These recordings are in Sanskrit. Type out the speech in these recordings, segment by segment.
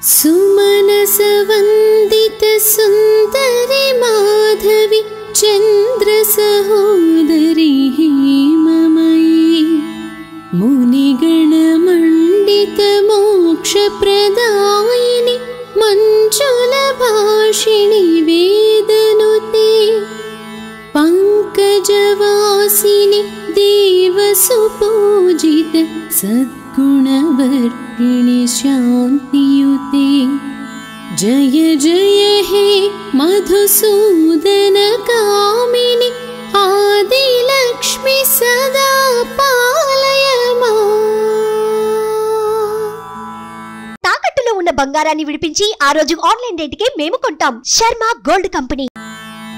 सुमनसवन्दित सुन्दरि माधवी चन्द्र सहोदरी हेममयी मुनिगणमण्डित मोक्षप्रदायिनि मञ्जुलभाषिणि वेदनुते पङ्कजवासिनि देवसुपूजित सद्गुणवर्षिणि शान्तियुते जय जय हे मधुसूदन कामिनि आदिलक्ष्मि सदा पालय मां। తాకట్టులో ఉన్న బంగారాన్ని విడిపించి ఆ రోజు ఆన్లైన్ రేటుకే మేము కొంటాం. Sharma gold company.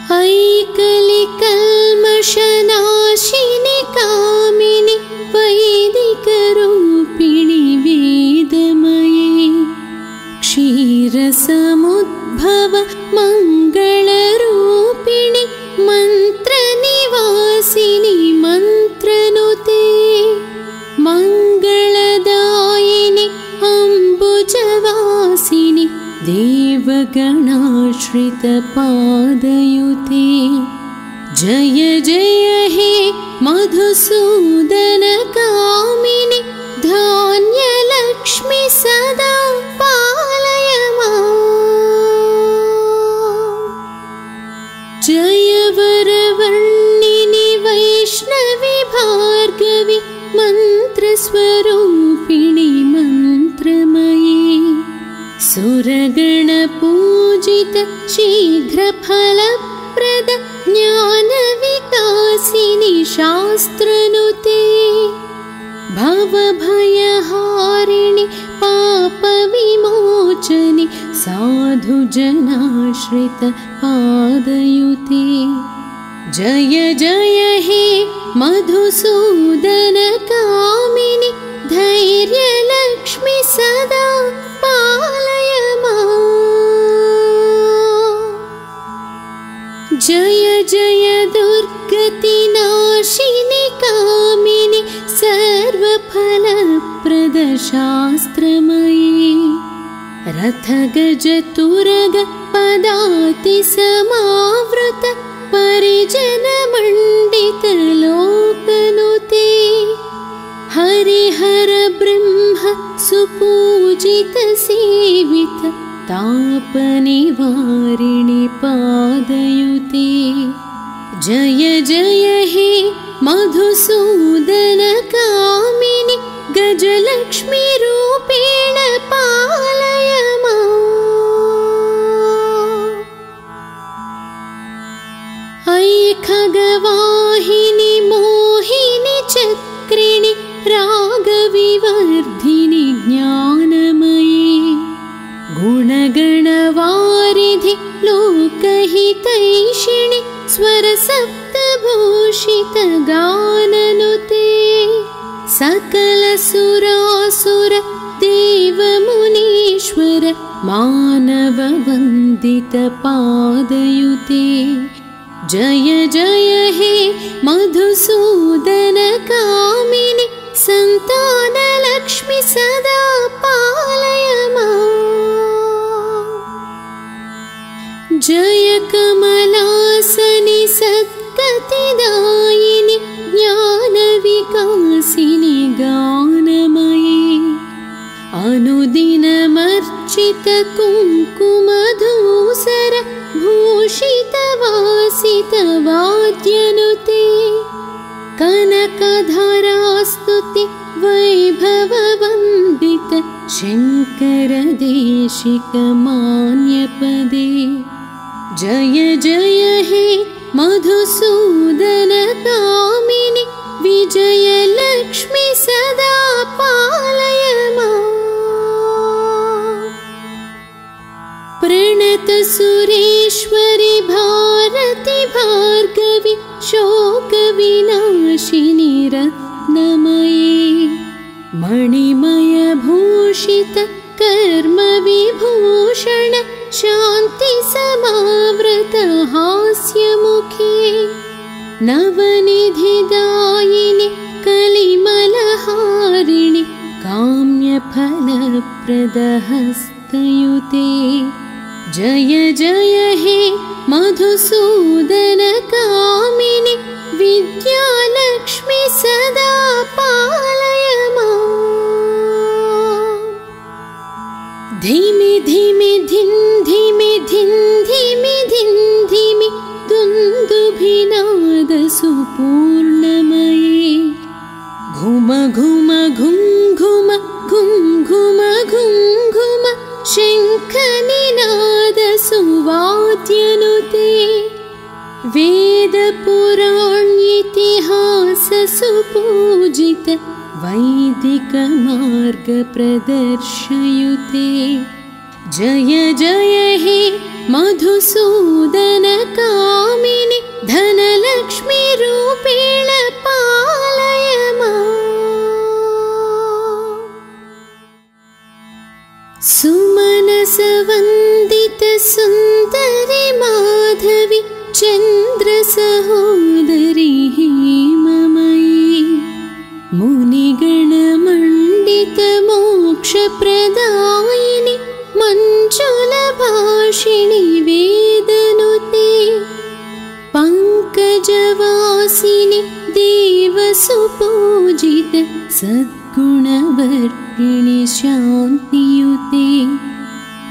ऐकलि कल्मषनाशिनि कामिनि वैदिकरूपिणि वेदमये क्षीरसमुद्भव मङ्गलरूपिणि मन्त्रनिवासिनि मन्त्रनुते मङ्गलदायिनि अम्बुजवासिनि देवगणाश्रित पादयुते जय जय हे मधुसूदन कामिनि धान्यलक्ष्मि सदा पालय मां। जय वरवर्णिनि वैष्णवी भार्गवी मन्त्रस्वरूपिणि मन्त्रमयी सुरगणपूजित शीघ्रफलप्रद ज्ञानविकासिनि शास्त्रनुते भवभयहारिणि पापविमोचनि साधुजनाश्रित पादयुते जय जय हे मधुसूदन कामिनि धैर्यलक्ष्मि सदा पालय मां। जय जय दुर्गतिनाशिनि कामिनि सर्वफलप्रद शास्त्रमयी रथगजतुरग पदाति समावृत परिजनमण्डित लोकनुते हरिहर ब्रह्म सुपूजित सेवित तापनिवारिणि पादयुते जय जय हे मधुसूदन कामिनि गजलक्ष्मी रूपेण पालय मां। ऐ खगवाहिनि मोहिनि चक्रिणि रागविवर्धिनि ज्ञानमयी गुणगणवारिधि लोकहितैषिणि स्वरसप्तभूषित गाननुते सकलसुरासुर देवमुनीश्वर मानववन्दित पादयुते जय जय हे मधुसूदन कामिनि सन्तानलक्ष्मि सदा पालय मां। जय कमलासनि सद्गतिदायिनि ज्ञानविकासिनि गानमयी अनुदिनमर्चित कुङ्कुमधूसर भूषितवासित वाद्यनुते कनकधरास्तुति वैभववन्दित शङ्करदेशिक मान्यपदे जय जय हे मधुसूदन कामिनि विजयलक्ष्मि सदा पालय मां। प्रणत सुरेश्वरि भारति भार्गवी शोकविनाशिनि रत्नमयी मणिमय भूषित कर्मविभूषण शान्ति समावृत हास्यमुखे नवनिधिदायिनि कलिमलहारिणि काम्यफलप्रदहस्तयुते जय जय हे मधुसूदन कामिनि विद्यालक्ष्मी सदा पालय माम्। धिमि धिमि धिं धिमि धिं धिमि धिं धिमि दुन्दुभिनाद सुपूर्णमये घुम घुम घुं घुम घुं घुम घुं घुम शङ्खनिनाद सुवाद्यनुते वेदपुराणेतिहास सुपूजित वैदिक मार्ग प्रदर्शयुते जय जय हे मधुसूदन कामिनि धनलक्ष्मी रूपेण पालय माम्। सुमनसवन्दित सुन्दरि माधवी चन्द्रसहोदरी हेममयी मुनिगणमण्डित मोक्षप्रदायिनि मञ्जुलभाषिणि वेदनुते पङ्कजवासिनि देवसुपूजित सद्गुणवर्षिणि शान्तियुते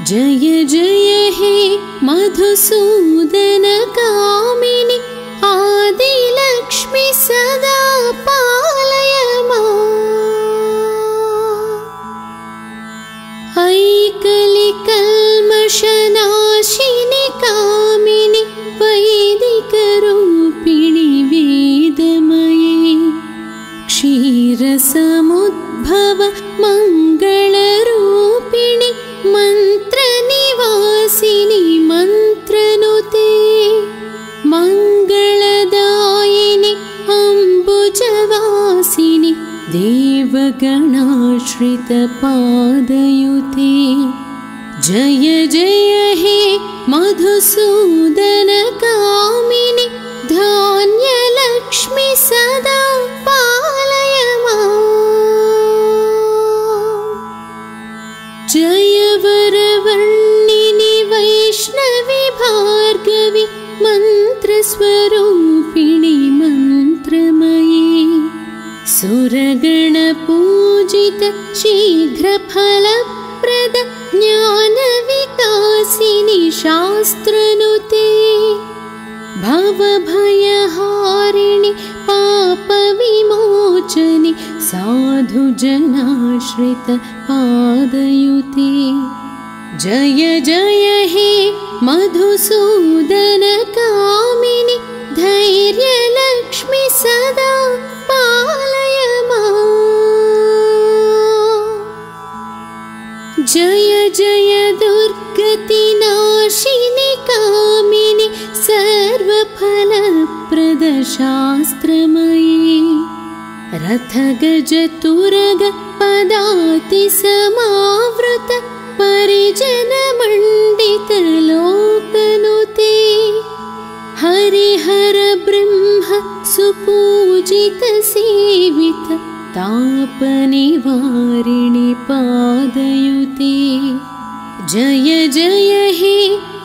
जय जय हे मधुसूदन कामिनि आदिलक्ष्मी सदा पालय माम्। ऐकलिकल्मषनाशिनि कामिनि वैदिकरूपिणि वेदमये क्षीरसमुद्भव मङ्गलरूपिणि मन्त्रनिवासिनि मन्त्रनुते मङ्गलदायिनि अम्बुजवासिनि देवगणाश्रितपादयुते जय जय हे मधुसूदन कामिनि धान्यलक्ष्मी सदा पालय माम्। जय वरवर्णिनि वैष्णवी भार्गवी मन्त्रस्वरूपिणि मन्त्रमयी सुरगणपूजित शीघ्रफलप्रद ज्ञानविकासिनि शास्त्रनुते भवभयहारिणि पापविमोचनि साधुजनाश्रित पादयुते जय जय हे मधुसूदन कामिनि धैर्यलक्ष्मी सदा पालय माम्। जय जय दुर्गतिनाशिनि कामिनि सर्वफलप्रद शास्त्रमयी रथगजतुरग पदाति समावृत परिजनमण्डित लोकनुते हरिहर ब्रह्म सुपूजित सेवित तापनिवारिणि पादयुते जय जय हे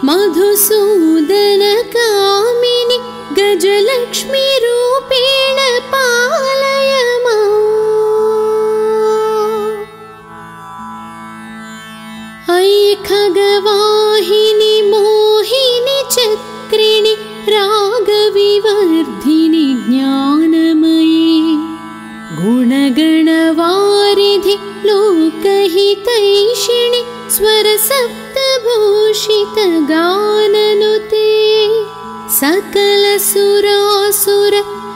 मधुसूदन कामिनि गजलक्ष्मी रूपेण पालय माम्। ऐ खगवाहिनि मोहिनि चक्रिणि रागविवर्धिनि ज्ञानमयी गुणगणवारिधि लोकहितैषिणि स्वरसप्तभूषित गाननुते सकलसुरासुर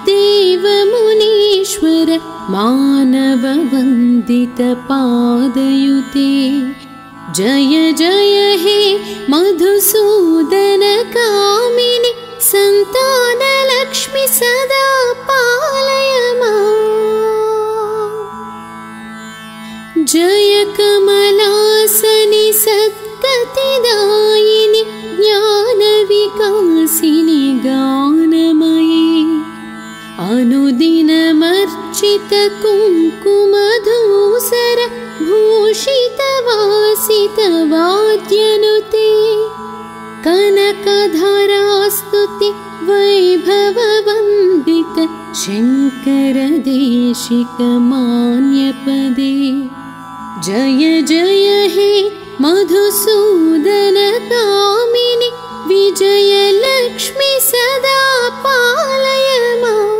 देवमुनीश्वर मानववन्दित पादयुते जय जय हे मधुसूदन कामिनि सन्तानलक्ष्मी सदा पालय माम्। जय कमलासनि सद्गतिदायिनि ज्ञानविकासिनि गानमयी अनुदिनमर्चित कुङ्कुमधूसर वाद्यनुते कनकधरास्तुति वैभववन्दित शङ्करदेशिक मान्यपदे जय जय हे मधुसूदन कामिनि विजयलक्ष्मी सदा पालय माम्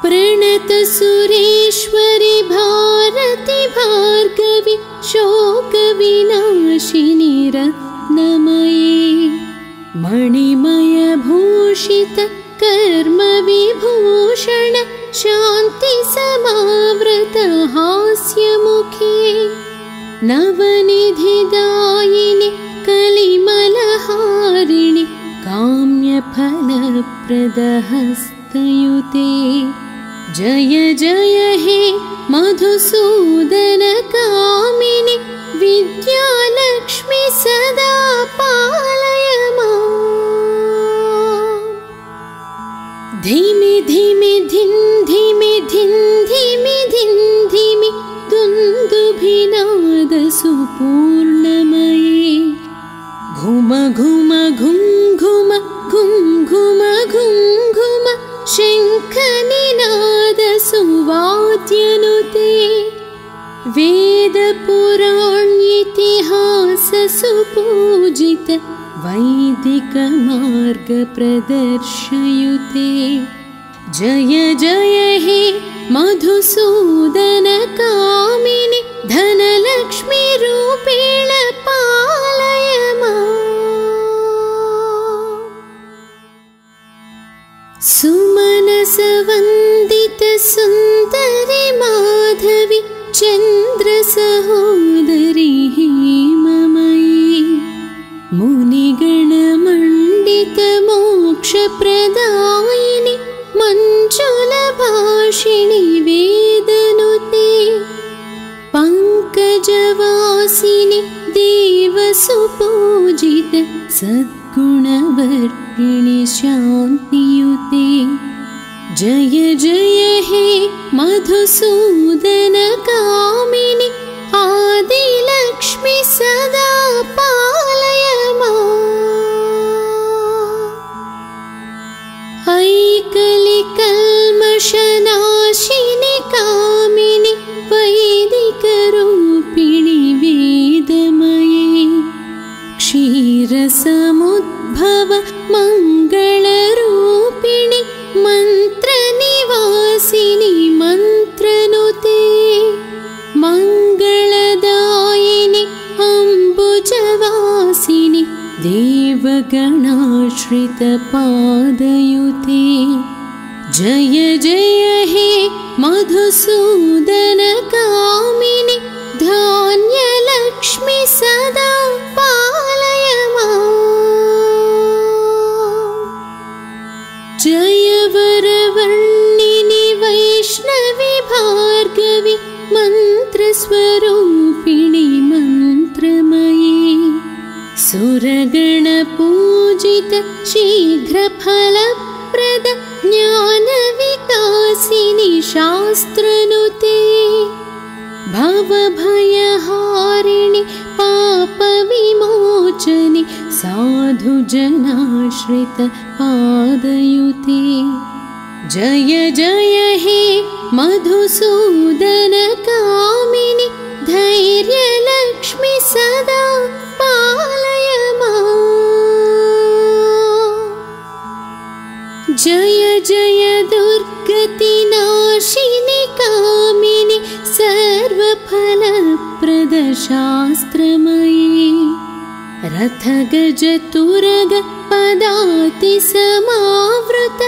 प्रणत सुरेश्वरि भारति भार्गवि शोक विनाशिनि रत्नमयी मणिमय भूषित कर्म विभूषण शान्ति समावृत हास्यमुखे नवनिधिदायिनि कलिमलहारिणि काम्यफलप्रदहस्तयुते जय जय हे मधुसूदन कामिनि विद्यालक्ष्मी सदा पालय माम् धिमि धिमि धिं धिमि धिं धिमि धिं धिमि दुन्दुभिनाद सुपूर्णमये घुम घुम घुं घुम घुं घुम घुं घुम शङ्खनिनाद सुवाद्यनुते वेद पुराणेतिहास सुपूजित वैदिक मार्ग प्रदर्शयुते जय जय हे मधुसूदन कामिनि धनलक्ष्मी रूपेण पालय माम् सुमनस वन्दित सुन्दरि माधवि चन्द्र सहोदरि हेममयी मुनिगणमण्डित मोक्षप्रदायिनि मञ्जुलभाषिणि वेदनुते पङ्कजवासिनि देवसुपूजित सद्गुणवर्पिणि शान्तियुते जय जय हे मधुसूदन कामिनि आदिलक्ष्मी सदा पालय माम् ऐकलिकल्मषनाशिनि कामिनि वैदिकरूपिणि वेदमये क्षीरसमुद्भव मङ्गलरूपिणि मन्त्रनिवासिनि मन्त्रनुते मङ्गलदायिनि अम्बुजवासिनि देवगणाश्रितपादयुते जय जय हे मधुसूदन कामिनि धान्यलक्ष्मी सदा पालय माम् जय वरवर्णिनि वैष्णवि भार्गवि मन्त्रस्वरूपिणि मन्त्रमयी सुरगणपूजित शीघ्रफलप्रद ज्ञानविकासिनि शास्त्रनुते भवभयहारिणि पापविमोचनि साधुजनाश्रित पादयुते जय जय हे मधुसूदन कामिनि धैर्यलक्ष्मी सदा पालय माम् जय जय दुर्गतिनाशिनि कामिनि सर्वफलप्रद शास्त्रमयी रथगजतुरग पदाति समावृत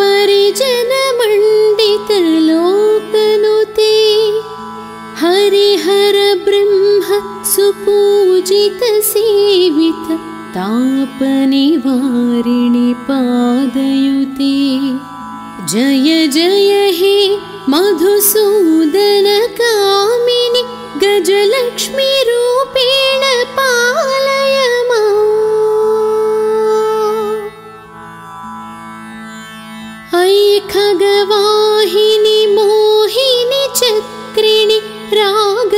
परिजनमण्डित लोकनुते हरिहर ब्रह्म सुपूजित सेवित तापनिवारिणि पादयुते जय जय हे मधुसूदन कामिनि गजलक्ष्मी रूपेण पालय माम् ऐ खगवाहिनि मोहिनि चक्रिणि राग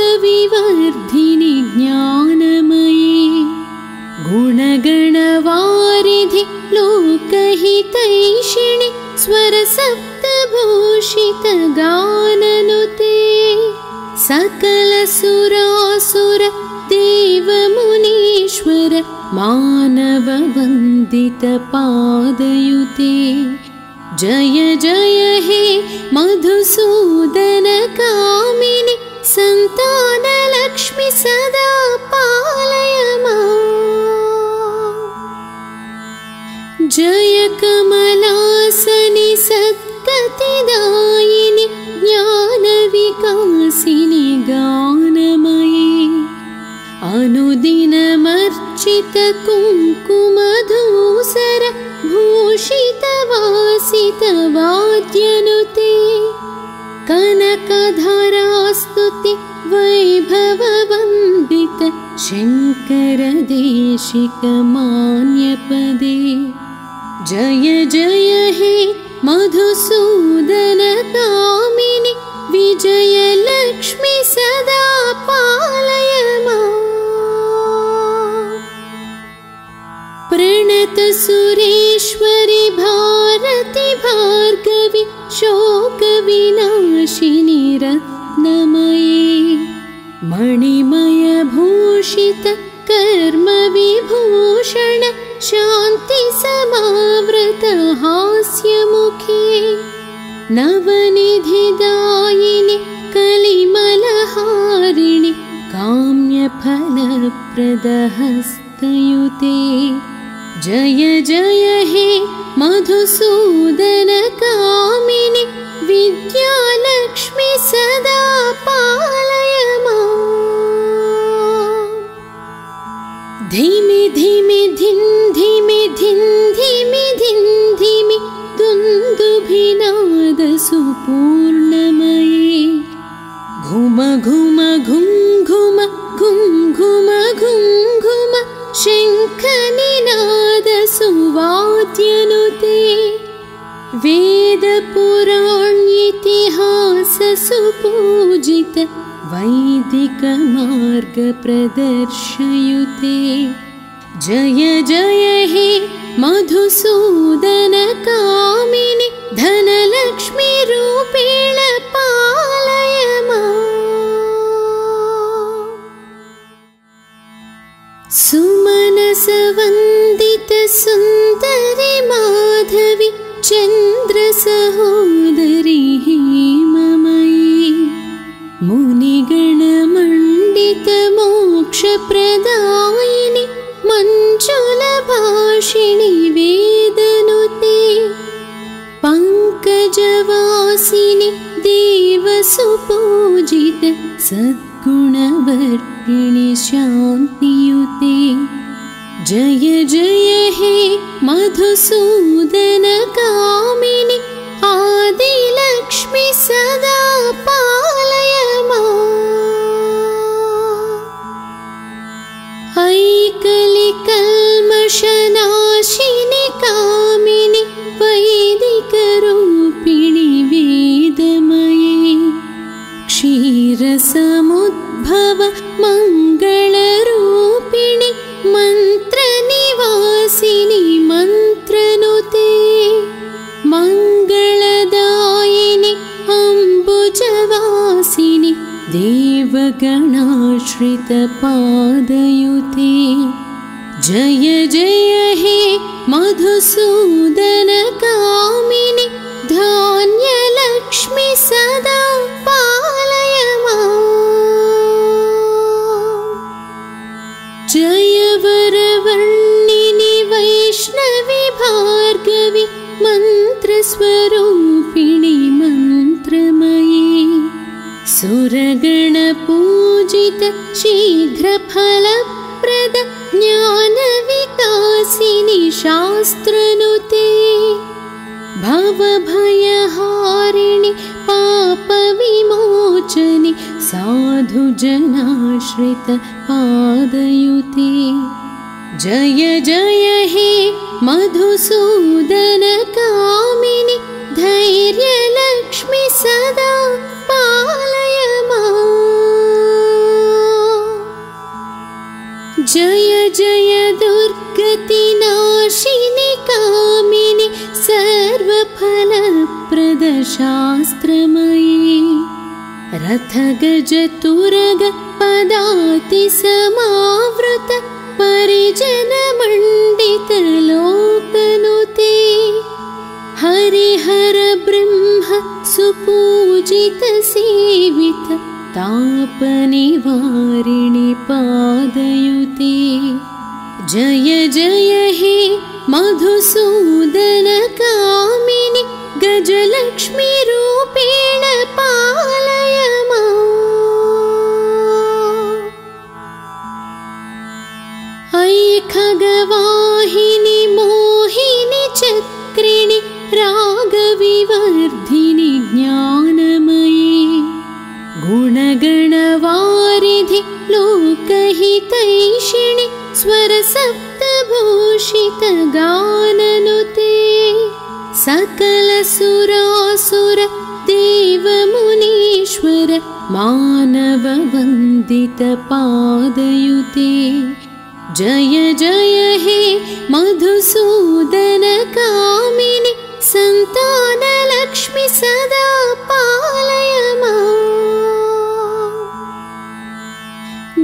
भूषितगाननुते सकलसुरासुर देवमुनीश्वर मानववन्दितपादयुते जय जय हे मधुसूदन कामिनि सन्तानलक्ष्मि सदा पालय माम्। जय कमलासनि सद्गतिदायिनि ज्ञानविकासिनि गानमयी अनुदिनमर्चित कुङ्कुमधूसर भूषितवासितवाद्यनुते कनकधरास्तुति वैभववन्दित शङ्करदेशिकमान्यपदे जय जय हे मधुसूदन कामिनि विजयलक्ष्मि सदा पालय माम्। प्रणत सुरेश्वरि भारति भार्गवि शोकविनाशिनि रत्नमयी मणिमय भूषित कर्मविभूषण शान्ति समावृत हास्यमुखे नवनिधिदायिनि कलिमलहारिणि काम्यफलप्रदहस्तयुते जय जय हे मधुसूदन कामिनि विद्यालक्ष्मि सदा पालय माम्। धिमि धिमि धिन् धिमि धिन् धिमि धिन् धिमि दुन्दुभिनाद सुपूर्णमये घुम घुम घुं घुम घुं घुम घुं घुम शङ्खनिनाद सुवाद्यनुते वेदपुराणेतिहास सुपूजित वैदिक मार्ग प्रदर्शयुते जय जय हे मधुसूदन कामिनि धनलक्ष्मी रूपेण पालय माम्। सुमनसवन्दित सुन्दरि माधवि चन्द्रसहोदरि हेममयी मुनिगणमण्डित मोक्षप्रदायिनि मञ्जुलभाषिणि वेदनुते पङ्कजवासिनि देवसुपूजित सद्गुणवर्षिणि शान्तियुते जय जय हे मधुसूदन कामिनि आदिलक्ष्मि सदा पालय माम्। ऐकलिकल्मषनाशिनि कामिनि वैदिकरूपिणि वेदमये क्षीरसमुद्भव मङ्गलरूपिणि मन्त्रनिवासिनि मन्त्रनुते मङ्गलदायिनि अम्बुजवासिनि देवगणाश्रितपादयुते जय जय हे मधुसूदन कामिनि धान्यलक्ष्मि सदा पालय माम्। जय वरवर्णिनि वैष्णवि भार्गवि मन्त्रस्वरूपिणि मन्त्रमयी सुरगणपूजित शीघ्रफलप्रद ज्ञानविकासिनि शास्त्रनुते भवभयहारिणि पापविमोचनि साधुजनाश्रित पादयुते जय जय हे मधुसूदन कामिनि धैर्यलक्ष्मि सदा पालय माम्। जय जय दुर्गतिनाशिनि कामिनि सर्वफलप्रद शास्त्रमयी रथगजतुरग पदाति समावृत परिजनमण्डितलोकनुते हरिहर ब्रह्म सुपूजित सेवित तापनिवारिणि पादयुते जय जय हे मधुसूदन कामिनि गजलक्ष्मी रूपेण पालय माम्। ऐ खगवाहिनि मोहिनि चक्रिणि रागविवर्धिनि ज्ञानमयी गुणगणवारिधि लोकहितैषिणि स्वरसप्तभूषित गाननुते सकलसुरासुर देवमुनीश्वर मानववन्दित पादयुते जय जय हे मधुसूदन कामिनि सन्तानलक्ष्मि सदा पालय माम्।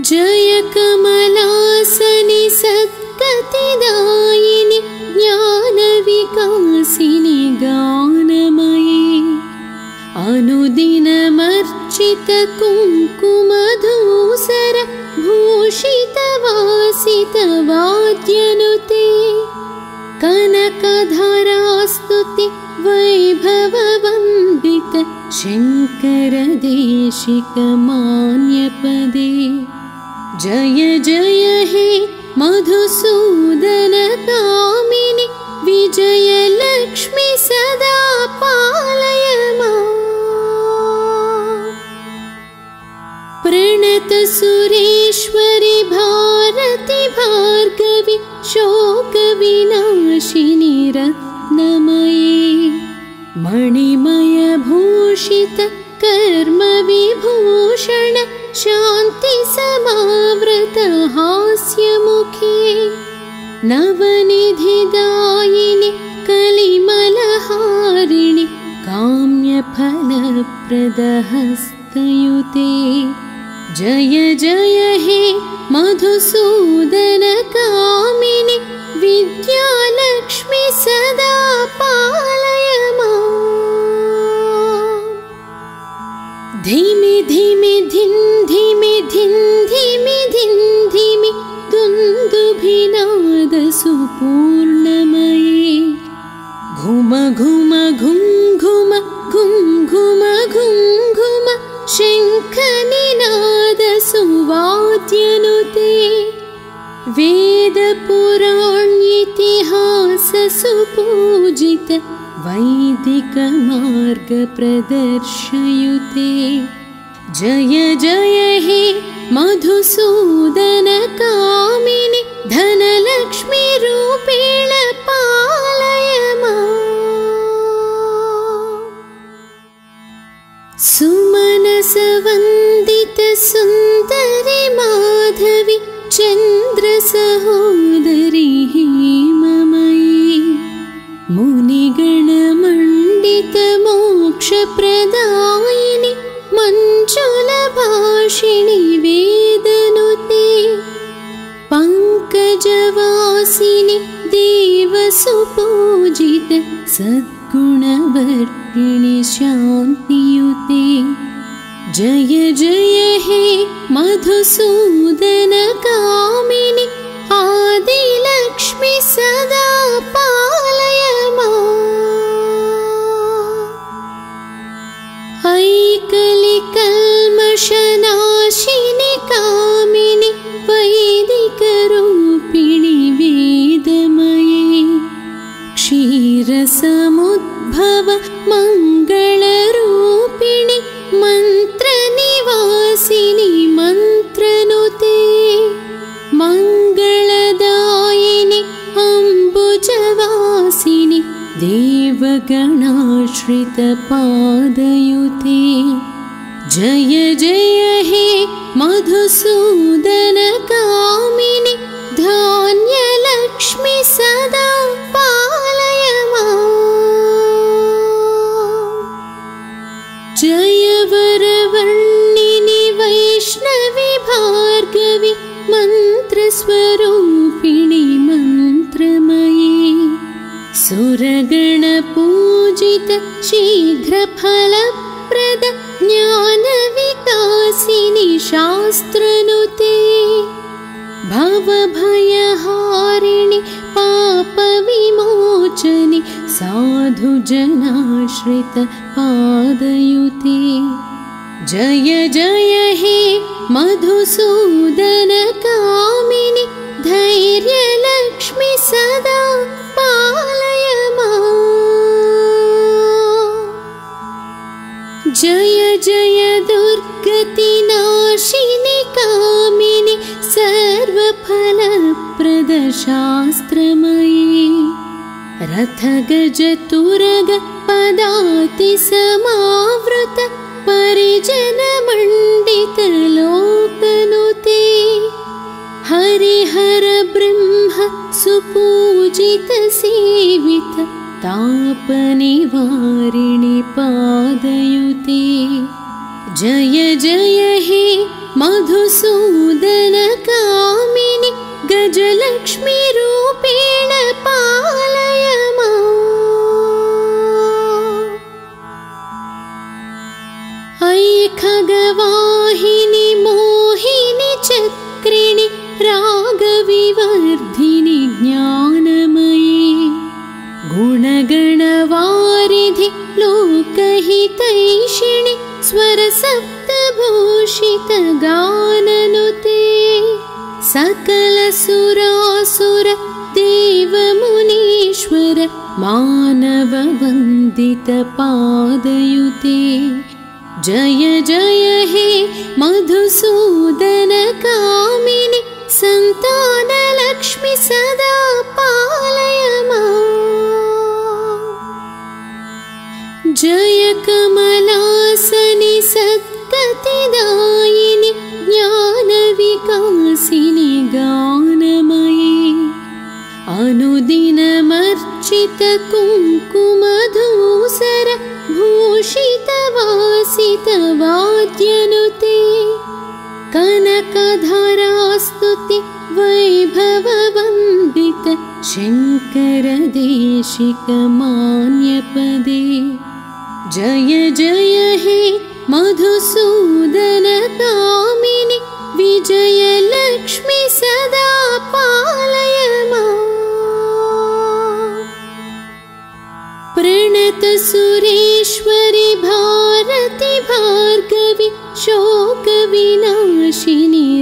जय कमलासनि सद्गतिदायिनि ज्ञानविकासिनि गानमयी अनुदिनमर्चित कुङ्कुमधूसर भूषितवासित वाद्यनुते कनकधरास्तुति वैभववन्दित शङ्करदेशिक मान्यपदे जय जय हे मधुसूदन कामिनि विजयलक्ष्मि सदा पालय माम्। प्रणत सुरेश्वरि भारति भार्गवि शोकविनाशिनि रत्नमयी मणिमय भूषित कर्मविभूषण शान्ति समावृत हास्यमुखे नवनिधिदायिनि कलिमलहारिणि काम्यफलप्रद हस्तयुते जय जय हे मधुसूदन कामिनि विद्यालक्ष्मि सदा पालय माम्। धिमि धिमि धिं धिमि धिं धिमि धिं धिमि दुन्दुभिनाद सुपूर्णमये घुम घुम घुं घुम घुं घुम घुं घुम शङ्खनिनाद सुवाद्यनुते वेदपुराणेतिहास सुपूजित वैदिक मार्ग प्रदर्शयुते जय जय हे मधुसूदन कामिनि धनलक्ष्मी रूपेण पालय माम्। सुमनसवन्दित सुन्दरि माधवि चन्द्र सहोदरि हेममयी मुनिगणमण्डित मोक्षप्रदायिनि मञ्जुलभाषिणि वेदनुते पङ्कजवासिनि देवसुपूजित सद्गुणवर्षिणि शान्तियुते जय जय हे मधुसूदन कामिनि आदिलक्ष्मि सदा पालय माम्। ऐकलिकल्मषनाशिनि कामिनि वैदिकरूपिणि वेदमये क्षीरसमुद्भव मङ्गलरूपिणि मन्त्रनिवासिनि मन्त्रनुते मङ्गलदायिनि अम्बुजवासिनि देवगणाश्रित पादयुते जय जय हे मधुसूदन कामिनि धान्यलक्ष्मि सदा पालय माम्। स्वरूपिणि मन्त्रमयी सुरगणपूजित शीघ्रफलप्रद ज्ञानविकासिनि शास्त्रनुते भवभयहारिणि पापविमोचनि साधुजनाश्रित पादयुते जय जय हे मधुसूदन कामिनि धैर्यलक्ष्मि सदा पालय माम् जय जय दुर्गतिनाशिनि कामिनि सर्वफलप्रद शास्त्रमयी रथगजतुरग पदाति समावृत परिजनमण्डित लोकनुते हरिहर ब्रह्म सुपूजित सेवित तापनिवारिणि पादयुते जय जय हे मधुसूदन कामिनि गजलक्ष्मी रूपेण पालय माम् ऐ खगवाहिनि मोहिनि चक्रिणि रागविवर्धिनि ज्ञानमयी गुणगणवारिधि लोकहितैषिणि स्वरसप्तभूषित गाननुते सकलसुरासुर देवमुनीश्वर मानववन्दित पादयुते जय जय हे मधुसूदन कामिनि सन्तानलक्ष्मि सदा पालय माम् जय कमलासनि सद्गतिदायिनि ज्ञानविकासिनि गानमयी अनुदिनमर्चित कुङ्कुमधूसर भूषितवासित वाद्यनुते कनकधरास्तुति वैभववन्दित शङ्करदेशिक मान्यपदे जय जय हे मधुसूदन कामिनि विजयलक्ष्मि सदा पालय माम् प्रणत सुरेश्वरि भारति भार्गवि शोकविनाशिनि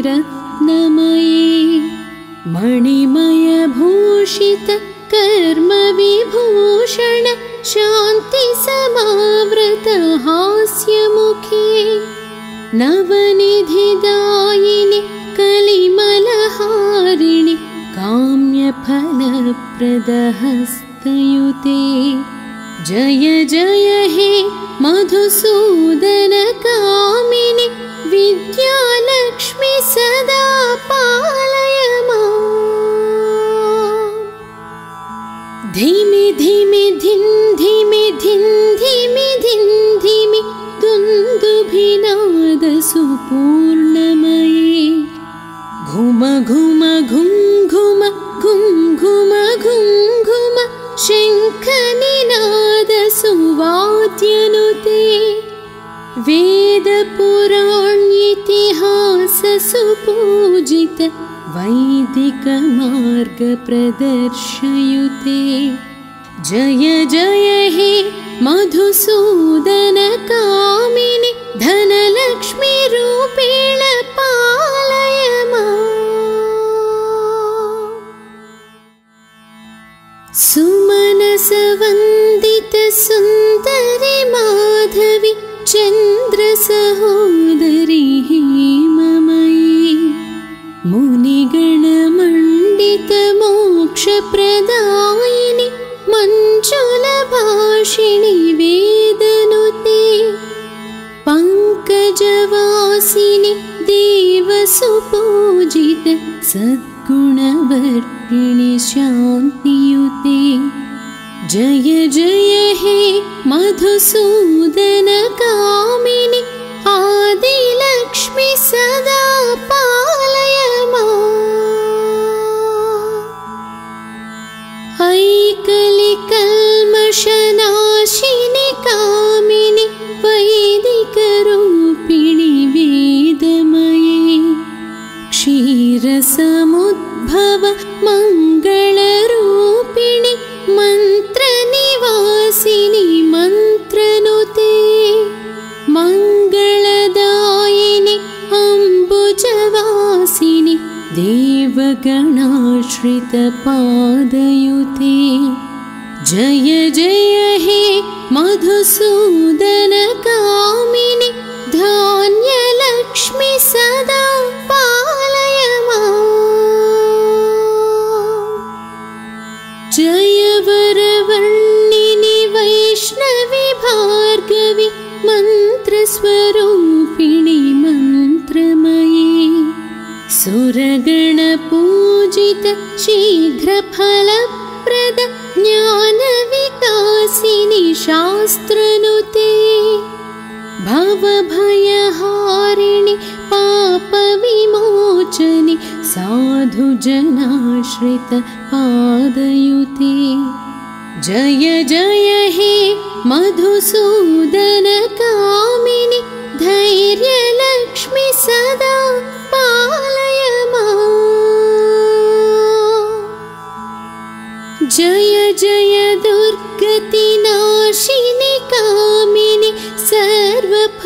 रत्नमयी मणिमयभूषित कर्मविभूषण शान्ति समावृत हास्यमुखे नवनिधिदायिनि कलिमलहारिणि काम्यफलप्रद हस्तयुते जय जय हे मधुसूदन कामिनि विद्यालक्ष्मि सदा पालय माम् धिमि धिमि धिन् धिमि धिन् धिमि धिन् धिमि दुन्दुभिनाद सुपूर्णमयी घुम घुम घुं घुम घुं घुम घुं घुम शङ्खनिनाद सुवाद्यनुते वेदपुराणेतिहास सुपूजित वैदिक मार्ग प्रदर्शयुते जय जय हे मधुसूदन कामिनि धनलक्ष्मी रूपेण पालय माम् सुमनसवन्दित सुन्दरि माधवि चन्द्रसहोदरि हेममयी मुनिगणमण्डित मोक्षप्रदायिनि मञ्जुलभाषिणि वेदनुते पङ्कजवासिनि देवसुपूजित सद्गुणवर्षिणि शान्तियुते जय जय हे मधुसूदन कामिनि आदिलक्ष्मि सदा पालय माम् समुद्भव मङ्गलरूपिणि मन्त्रनिवासिनि मन्त्रनुते मङ्गलदायिनि अम्बुजवासिनि देवगणाश्रितपादयुते जय जय हे मधुसूदन कामिनि धान्यलक्ष्मि सदा पालय माम् जय वरवर्णिनि वैष्णवि भार्गवि मन्त्रस्वरूपिणि मन्त्रमयी सुरगणपूजित शीघ्रफलप्रद ज्ञानविकासिनि शास्त्रनुते भवभयहारिणि पापविमोचनि साधुजनाश्रितपादयुते जय जय हे मधुसूदन कामिनि धैर्यलक्ष्मि सदा पालय माम् जय जय दुर्गतिनाशिनि कामिनि सर्वफलप्रद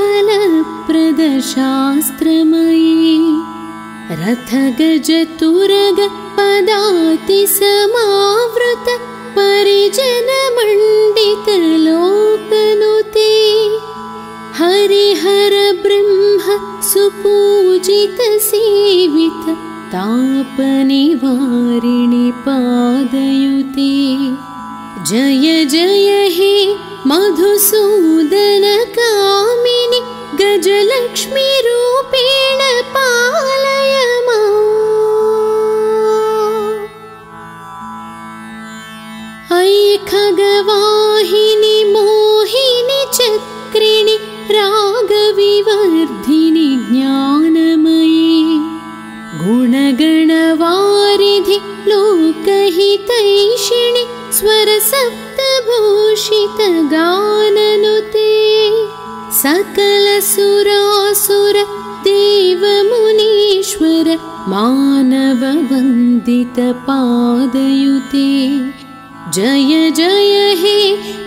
शास्त्रमयी रथगजतुरग पदाति समावृत परिजनमण्डित लोकनुते हरिहर ब्रह्म सुपूजित सेवित तापनिवारिणि पादयुते जय जय हे मधुसूदन कामिनि गजलक्ष्मी रूपेण पालय माम् अयि खगवाहिनि मोहिनि चक्रिणि रागविवर्धिनि ज्ञानमयी गुणगणवारिधि लोकहितैषिणि स्वरसप्तभूषित गाननुते सकलसुरासुर देवमुनीश्वर मानववन्दित पादयुते जय जय हे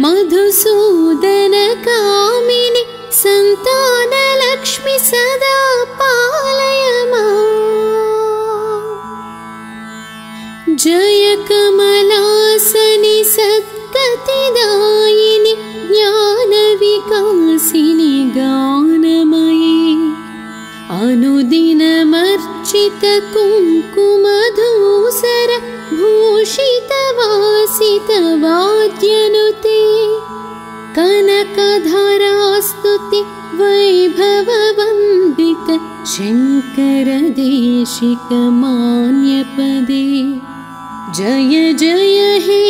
मधुसूदन कामिनि सन्तानलक्ष्मि सदा पालय माम् जय कमलासनि सद्गतिदायिनि ज्ञानविकासिनि गानमयी अनुदिनमर्चित कुङ्कुमधूसर भूषितवासित वाद्यनुते कनकधरास्तुति वैभववन्दित शङ्करदेशिक मान्यपदे जय जय हे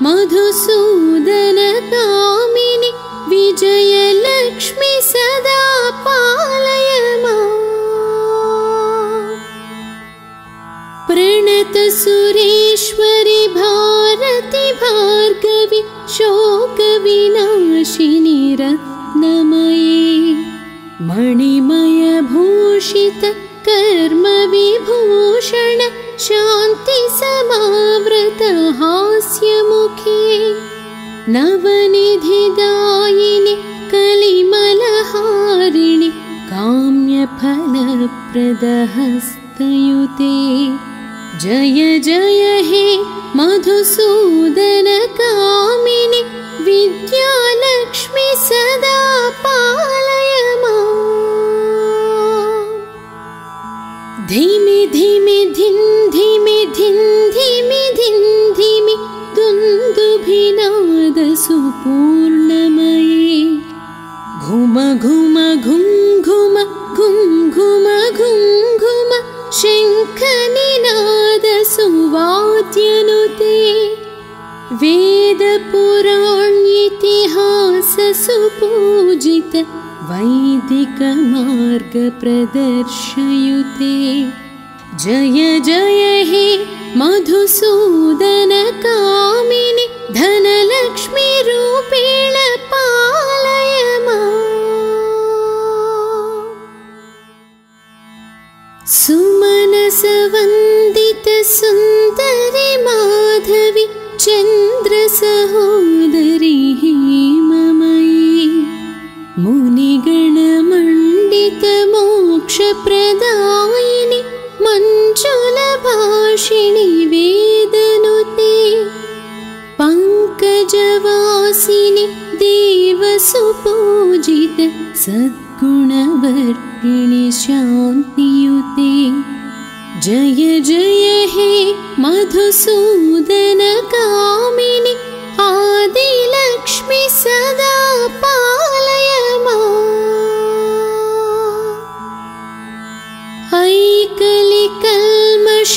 मधुसूदन कामिनि विजयलक्ष्मि सदा पालय माम् प्रणत सुरेश्वरि भारति भार्गवि शोकविनाशिनि रत्नमयी मणिमय भूषित कर्मविभूषण शान्ति समावृत हास्यमुखे नवनिधिदायिनि कलिमलहारिणि काम्यफलप्रद हस्तयुते जय जय हे मधुसूदन कामिनि विद्यालक्ष्मि सदा पालय माम् धिमि धिमि धिं धिमि धिं धिमि धिं धिमि दुन्दुभिनाद सुपूर्णमये घुम घुम घुं घुम घुं घुम घुं घुम शङ्खनिनाद सुवाद्यनुते वेदपुराणेतिहास सुपूजित वैदिक मार्ग प्रदर्शयुते जय जय हे मधुसूदन कामिनि धनलक्ष्मी रूपेण पालय माम् सुमनसवन् सुन्दरि माधवी चन्द्र सहोदरी हेममयी मुनिगणमण्डित मोक्षप्रदायिनि मञ्जुलभाषिणि वेदनुते पङ्कजवासिनि देवसुपूजित सद्गुणवर्षिणि शान्तियुते जय जय हे मधुसूदन कामिनि आदिलक्ष्मि सदा पालय माम्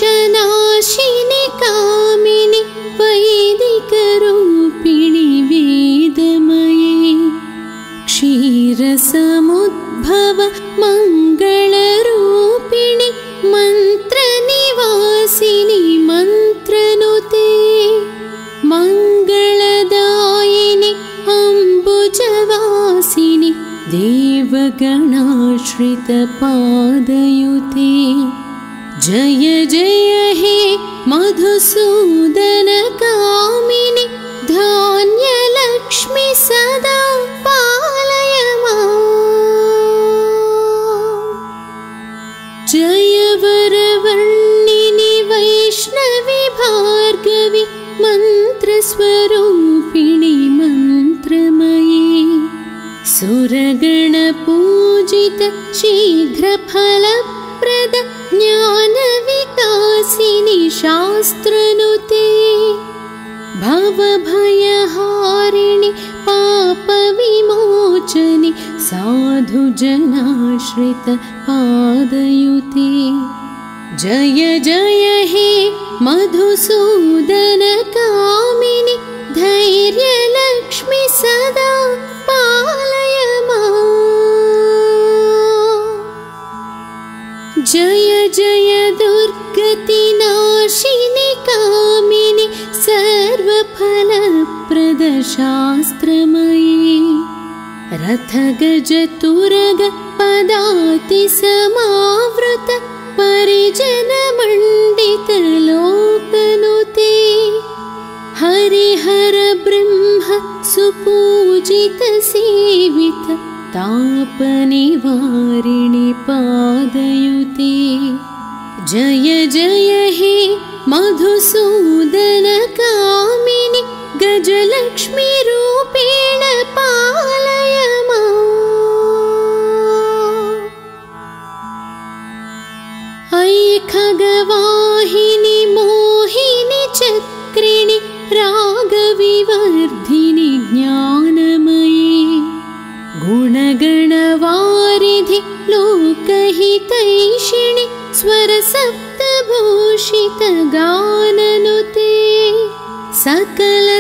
ऐकलिकल्मषनाशिनि कामिनि वैदिकरूपिणि वेदमये क्षीरसमुद्भव मङ्गलरूपिणि मन्त्रनिवासिनि मन्त्रनुते मङ्गलदायिनि अम्बुजवासिनि देवगणाश्रितपादयुते जय जय हे मधुसूदन कामिनि धान्यलक्ष्मि सदा पालय माम् जय वरवर्णिनि वैष्णवि भार्गवि मन्त्रस्वरूपिणि मन्त्रमयी सुरगणपूजित शीघ्रफलप्रद ज्ञानविकासिनि शास्त्रनुते भवभयहारिणि पापविमोचनि साधुजनाश्रितपादयुते जय जय हे मधुसूदन कामिनि धैर्यलक्ष्मि सदा पालय माम् जय जय दुर्गतिनाशिनि कामिनि सर्वफलप्रद शास्त्रमयी रथगजतुरग पदाति समावृत परिजनमण्डित लोकनुते हरिहर ब्रह्म सुपूजित सेवित तापनिवारिणि पादयुते जय जय हे मधुसूदन कामिनि गजलक्ष्मी रूपेण पालय माम् ऐखगवाहिनि मोहिनि चक्रिणि रागविवर्धिनि ज्ञानमयी गुणगणवारिधि लोकहितैषिणि स्वरसप्तभूषित गाननुते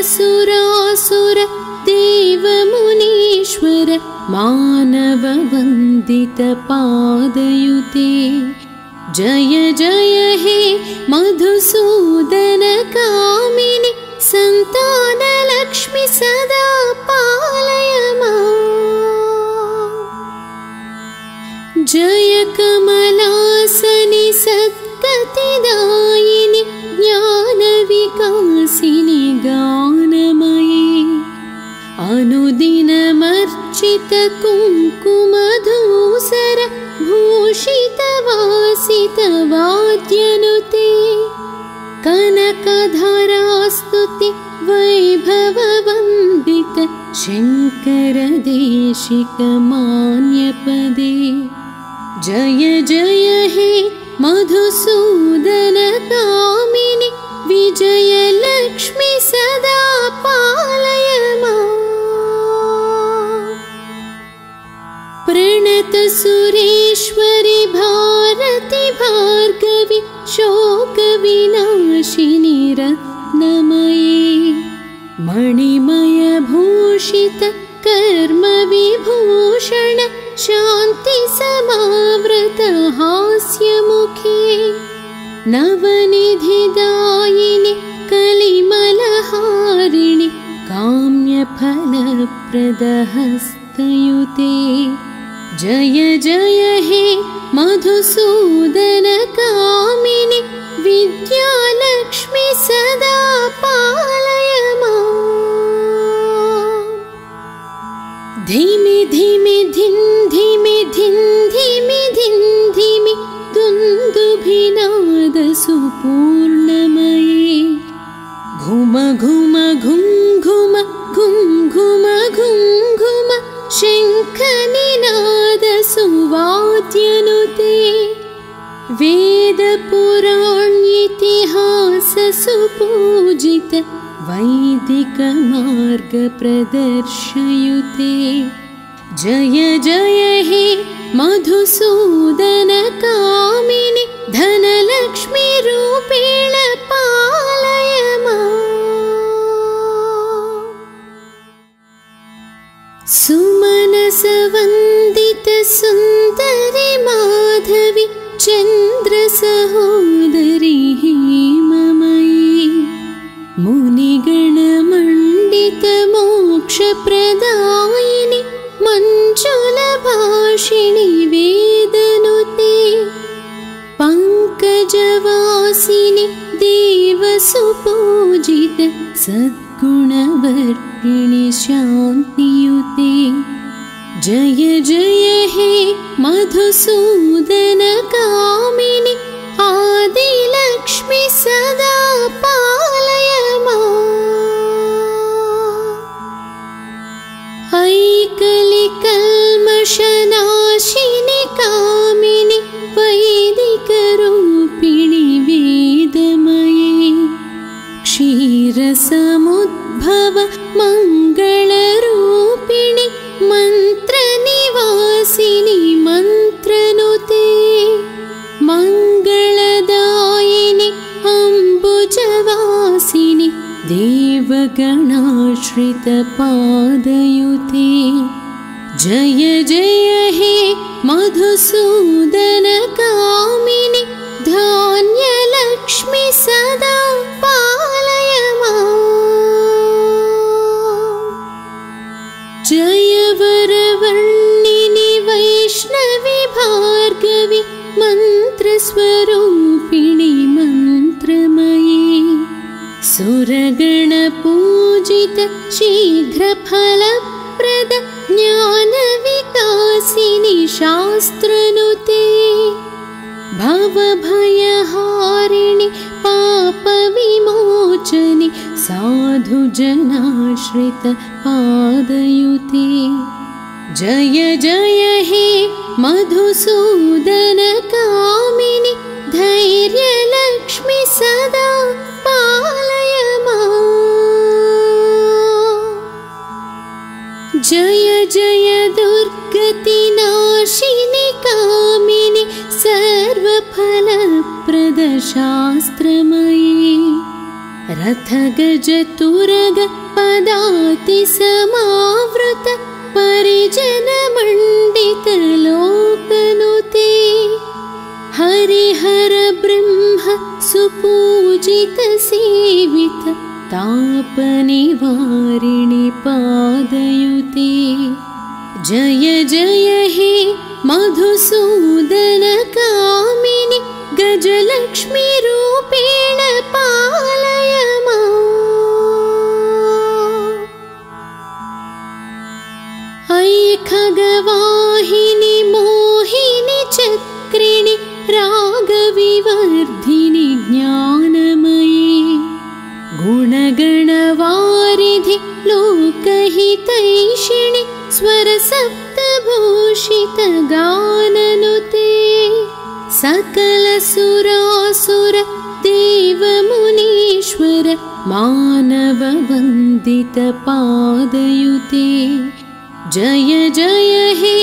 सकलसुरासुर देवमुनीश्वर मानववन्दित पादयुते जय जय हे मधुसूदन कामिनि सन्तानलक्ष्मि सदा पालय माम् जय कमलासनि सद्गतिदायिनि ज्ञानविकासिनि गानमयी अनुदिनमर्चित कुङ्कुमधूसर भूषितवासित वाद्यनुते कनकधरास्तुति वैभववन्दित शङ्करदेशिक मान्यपदे जय जय हे मधुसूदन कामिनि विजयलक्ष्मि सदा पालय माम् प्रणत सुरेश्वरि भारति भार्गवि शोकविनाशिनि रत्नमयी मणिमयभूषित कर्मविभूषण शान्ति समावृत हास्यमुखे नवनिधिदायिनि कलिमलहारिणि काम्यफलप्रदहस्तयुते जय जय हे मधुसूदन कामिनि विद्या सुरभिनादसुपूर्णमये घुम घुम घुं घुम घुं घुम घुं घुम शङ्खनिनादसुवाद्यनुते वेदपुराणेतिहाससुपूजित वैदिकमार्गप्रदर्शयुते जय जय हे मधुसूदन कामिनि धनलक्ष्मी रूपेण पालय माम्। सुमनसवन्दित सुन्दरि माधवि चन्द्रसहोदरि हेममयी मुनिगणमण्डित मोक्षप्रदायिनि मञ्जुलभाषिणि वेदनुते पङ्कजवासिनि देवसुपूजित सद्गुणवर्षिणि शान्तियुते जय जय हे मधुसूदन कामिनि आदिलक्ष्मि सदा पालय माम्। ऐकलिकल्मषनाशिनि कामिनि वैदिकरूपिणि वेदमये क्षीरसमुद्भव मङ्गलरूपिणि मन्त्रनिवासिनि मन्त्रनुते मङ्गलदायिनि अम्बुजवासिनि देवगणाश्रितपादयुते जय जय हे मधुसूदन कामिनि धान्यलक्ष्मि सदा पालय माम्। जय वरवर्णिनि वैष्णवि भार्गवि मन्त्रस्वरूपिणि मन्त्रमयी सुरगणपूजित शीघ्रफलप्रद ज्ञानविकासिनि शास्त्रनुते भवभयहारिणि पापविमोचनि साधुजनाश्रितपादयुते जय जय हे मधुसूदन कामिनि धैर्यलक्ष्मि सदा पालय माम्। जय जय दुर्गतिनाशिनि कामिनि सर्वफलप्रद शास्त्रमयी रथगजतुरग पदाति समावृत परिजनमण्डित लोकनुते हरिहर ब्रह्म सुपूजित सेवित तापनिवारिणि पादयुते जय जय हे मधुसूदन कामिनि गजलक्ष्मी रूपेण पालय माम्। ऐखगवाहिनि मोहिनि चक्रिणि रागविवर्धिनि ज्ञानमयी गुणगणवारिधि लोकहितैषिणि स्वरसप्तभूषित गाननुते सकलसुरासुर देवमुनीश्वर मानववन्दित पादयुते जय जय हे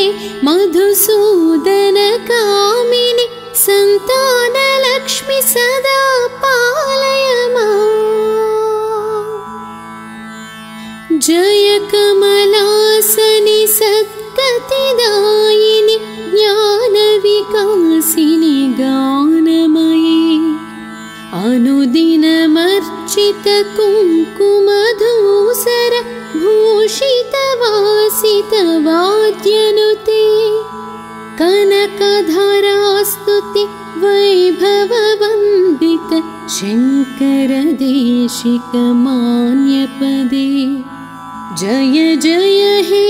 मधुसूदन कामिनि सन्तानलक्ष्मि सदा पालय माम्। जय कमलासनि सद्गतिदायिनि ज्ञानविकासिनि गानमयी अनुदिनमर्चित कुङ्कुमधूसर भूषितवासित वाद्यनुते कनकधरास्तुति वैभववन्दित शङ्करदेशिकमान्यपदे जय जय हे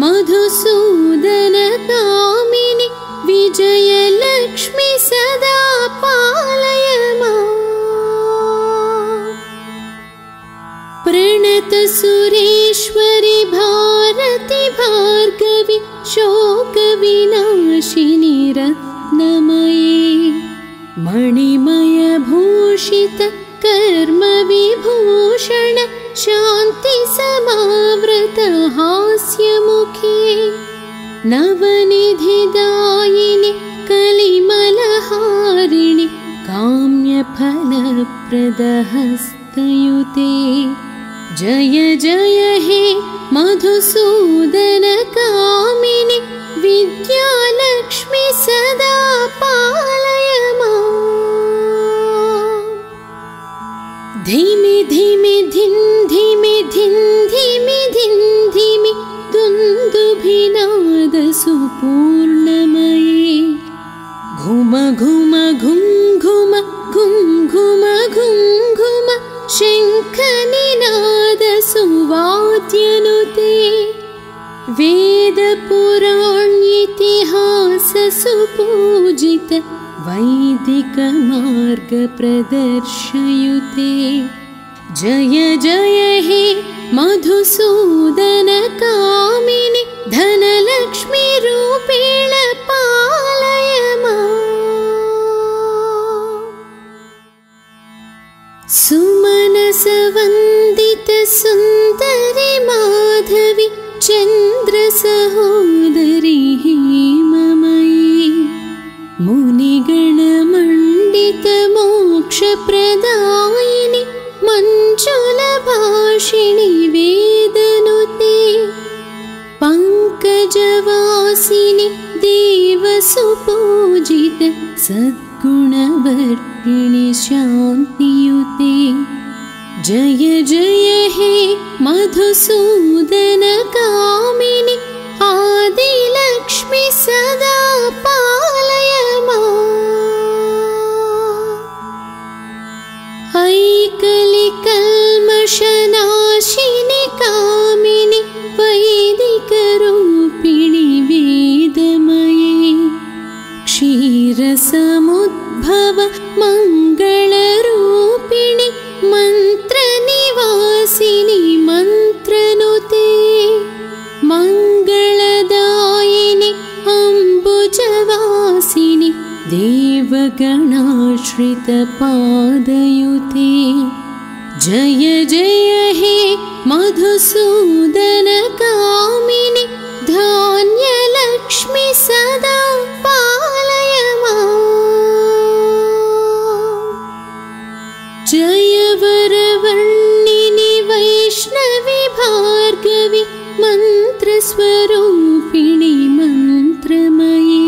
मधुसूदन कामिनि विजयलक्ष्मि सदा विनाशिनि रत्नमये मणिमयभूषित कर्म विभूषण शान्ति समावृत हास्यमुखे नवनिधिदायिनि कलिमलहारिणि काम्यफलप्रदहस्तयुते जय जय हे मधुसूदन कामिनि विद्यालक्ष्मी सदा पालय माम् धिमि धिमि धिन् धिमि धिन् धिमि धिन् धिमि दुन्दुभिनाद सुपूर्णमये घुम घुम घुं घुम घुं घुम घुं घुम शङ्खनिनाद सुवाद्यनुते वेदपुराणेतिहास सुपूजित वैदिक मार्ग प्रदर्शयुते जय जय हे मधुसूदन कामिनि धनलक्ष्मी रूपेण पालय माम् सुमनस वन्दित सुन्दरि माधवी चन्द्र सहोदरी हेममयी मुनिगणमण्डित मोक्षप्रदायिनि मञ्जुलभाषिणि वेदनुते पङ्कजवासिनि देवसुपूजित सद्गुणवर्पिणि शान्तियुते जय जय हे मधुसूदन कामिनि आदिलक्ष्मी सदा पालय माम् ऐकलिकल्मषनाशिनि कामिनि वैदिकरूपिणि वेदमये क्षीरसमुद्भव मङ्गलरूपिणि मन्त्रनिवासिनि मन्त्रनुते मङ्गलदायिनि अम्बुजवासिनि देवगणाश्रितपादयुते जय जय हे मधुसूदन कामिनि धान्यलक्ष्मी सदा पालय माम् जय वरवर्णिनि वैष्णवी भार्गवी मन्त्रस्वरूपिणि मन्त्रमयी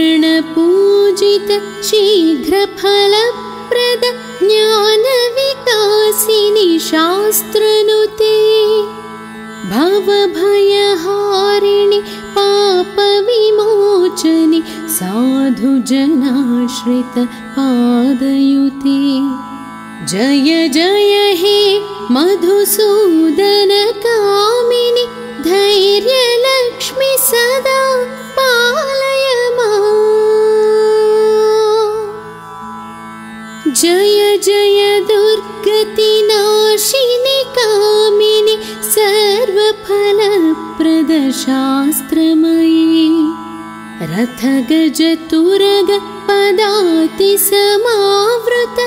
सुरगणपूजित शीघ्रफलप्रद ज्ञानविकासिनि शास्त्रनुते भवभयहारिणि पापविमोचनि साधुजनाश्रित पादयुते जय जय हे मधुसूदन कामिनि धैर्यलक्ष्मी सदा पालय माम् जय जय दुर्गतिनाशिनि कामिनि सर्वफलप्रद शास्त्रमयी रथगजतुरग पदाति समावृत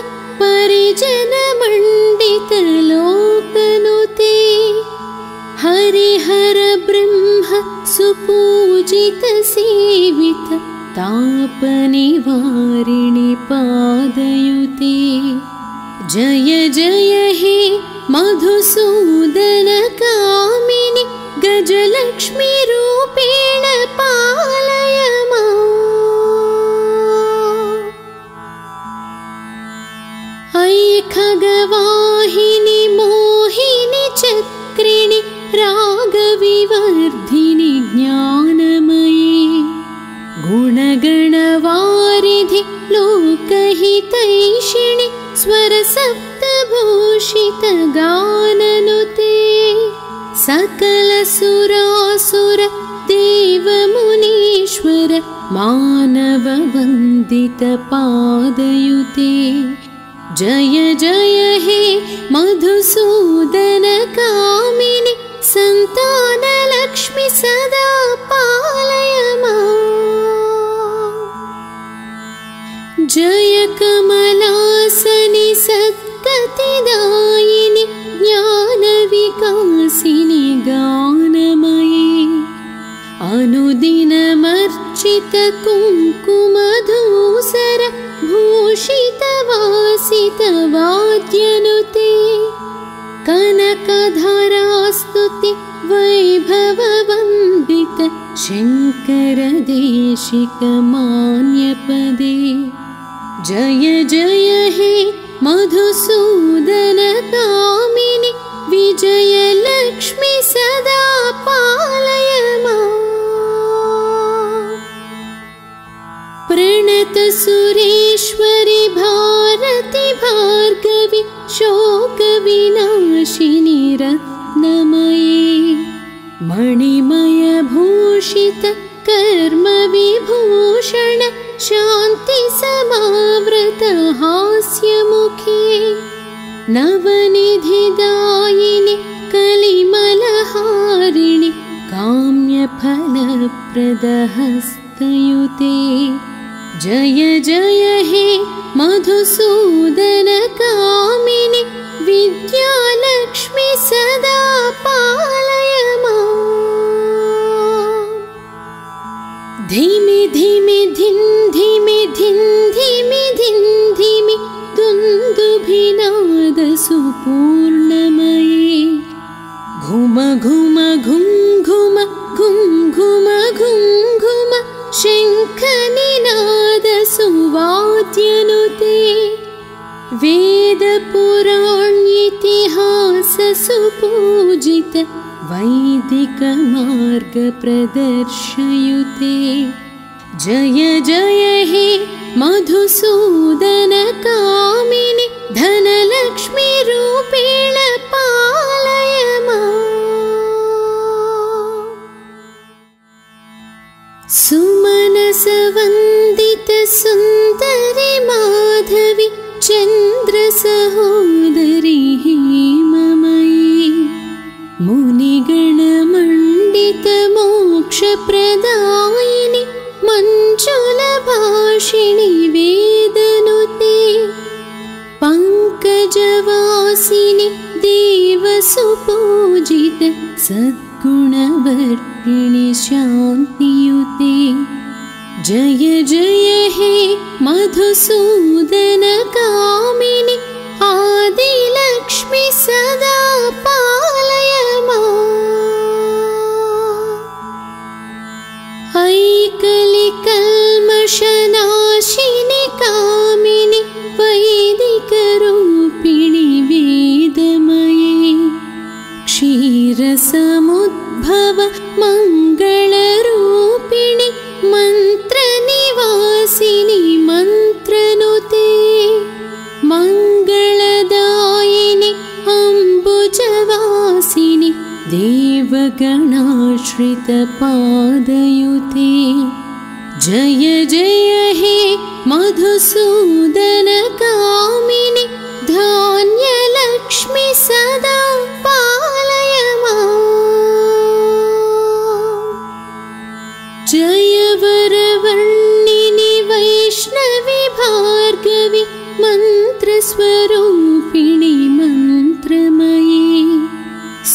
परिजनमण्डित लोकनुते हरिहर ब्रह्म सुपूजित सेवित तापनिवारिणि पादयुते जय जय हे मधुसूदन कामिनि गजलक्ष्मी रूपेण पालय माम् ऐखगवाहिनि मोहिनि चक्रिणि रागविवर्धिनि ज्ञानमयी गुणगणवारिधि लोकहितैषिणि स्वरसप्तभूषित गाननुते सकलसुरासुर देवमुनीश्वर मानववन्दित पादयुते जय जय हे मधुसूदन कामिनि सन्तानलक्ष्मि सदा पालय माम्। जय कमलासनि सद्गतिदायिनि ज्ञानविकासिनि गानमयी अनुदिनमर्चित कुङ्कुमधूसर भूषितवासितवाद्यनुते कनकधरास्तुति वैभववन्दित शङ्करदेशिकमान्यपदे। जय जय हे मधुसूदन कामिनि विजयलक्ष्मि सदा पालय माम्। प्रणत सुरेश्वरि भारति भार्गवि शोकविनाशिनि रत्नमयी मणिमयभूषित कर्मविभूषण शान्ति समावृत हास्यमुखे नवनिधिदायिनि कलिमलहारिणि काम्यफलप्रद हस्तयुते। जय जय हे मधुसूदन कामिनि विद्यालक्ष्मि सदा पालय माम्। धिमि धिमि धिन् धिमि धिन् धिमि धिन् धिमि दुन्दुभिनाद सुपूर्णमये घुम घुम घुं घुम घुं घुम घुं घुम शङ्खनिनाद सुवाद्यनुते वेदपुराणेतिहास सुपूजित वैदिक मार्ग प्रदर्शयुते। जय जय हे मधुसूदन कामिनि धनलक्ष्मी रूपेण पालय माम्। सुमनसवन्दित सुन्दरि माधवि चन्द्रसहोदरि हेममयी मुनिगणमण्डित मोक्षप्रदायिनि मञ्जुलभाषिणि वेदनुते पङ्कजवासिनि देवसुपूजित सद्गुणवर्षिणि शान्तियुते। जय जय हे मधुसूदन कामिनि आदिलक्ष्मि सदा पालय माम्। ऐकलिकल्मषनाशिनि कामिनि वैदिकरूपिणि वेदमये क्षीरसमुद्भव मङ्गलरूपिणि मन्त्रनिवासिनि मन्त्रनुते मङ्गलदायिनि अम्बुजवासिनि देवगणाश्रितपादयुते। जय जय हे मधुसूदन कामिनि धान्यलक्ष्मि सदा पालय माम्। जय वरवर्णिनि वैष्णवि भार्गवि मन्त्रस्वरूपिणि मन्त्रमयी